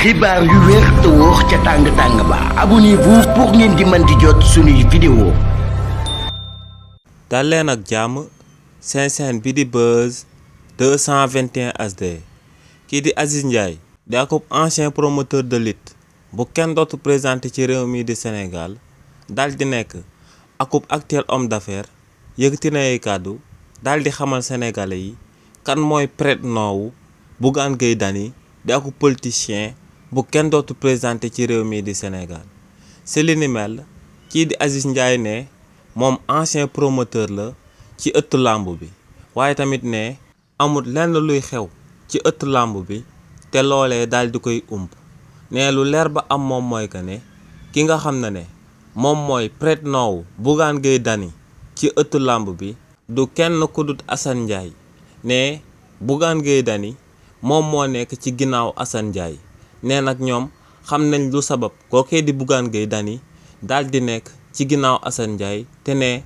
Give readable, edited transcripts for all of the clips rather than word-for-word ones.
xibaar yu wér te wóor ca tàng-tàng ba abonnez-vous pour ngeen di mën di jot suñuy vidéo. dal leen ak jàmm seen chaîne bi di Buzz 221 HD kii di Aziz Ndiaye di akub ancien promoteur de lutte bu kenn dootu présenté ci réew mi di Sénégal dal di nekk akub actuel homme d'affaires yëkkati na ay kàddu dal di xamal sénégalais yi kan mooy prête-nom wu Bougane Gueye Dany di akub politicien bu kenn dootu présenté ci réew mi di Sénégal si li ni mel kii di Aziz Ndiaye ne moom ancien promoteur la ci ëttu làmb bi waaye tamit ne amul lenn luy xew ci ëttu làmb bi te loolee daal di koy ump ne lu leer ba am moom mooy que ne ki nga xam ne moom mooy prête-nom wu Bougane Gueye Dany ci ëttu làmb bi du kenn ku dut Assane Ndiaye ne Bougane Gueye Dany moom moo nekk ci ginnaaw Assane Ndiaye nee nag ñoom xam nañ lu sabab kookee di Bougane Gueye Dany daal di nekk ci ginnaaw Assane Ndiaye te ne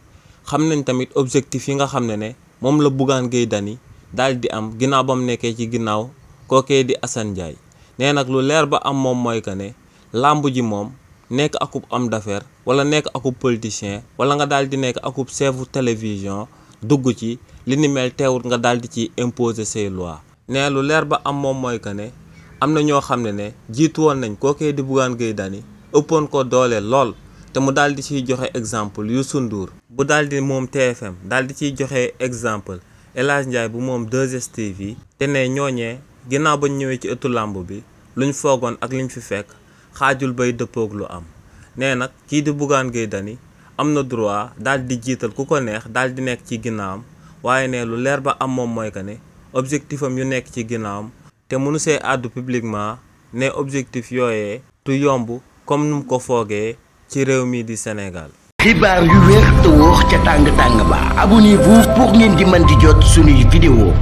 xam nañ tamit objectif yi nga xam ne moom la Bougane Gueye Dany daal di am ginnaaw ba mu nekkee ci ginnaaw kookee di Assane Ndiaye nee nag lu leer ba am moom mooy que ne làmb ji moom nekk akub homme d'affaires wala nekk akub politicien wala nga daal di nekk akub chefu télévision dugg ci li ni mel teewut nga daal di ci imposer ses lois nee lu leer ba am moom mooy que ne am na ñoo xam ne jiitu woon nañ kookee di Bougane Gueye Dany ëppoon ko doole lool te mu daal di ciy joxe exemple Youssou Ndour bu daal di moom TFM daal di ciy joxe exemple El Hadj Ndiaye bu moom 2STV te ne ñooñee ginnaaw bañ ñëwee ci ëttu làmb bi luñ foogoon ak liñ fi fekk xaajul bay dëppoog lu am nee nag kii di Bougane Gueye Dany am na droit daal di jiital ku ko neex daal di nekk ci ginnaawam waaye ne lu leer ba am moom mooy que ne objectif am yu nekk ci ginnaawam te mënu see àddu publiquement ne objectif yooyee du yomb comme nu mu ko foogee ci réew mi di Sénégal. xibaar yu wér te wóor ca tàng-tàng ba abonnez-vous pour ngeen di mën di jot suñuy vidéo.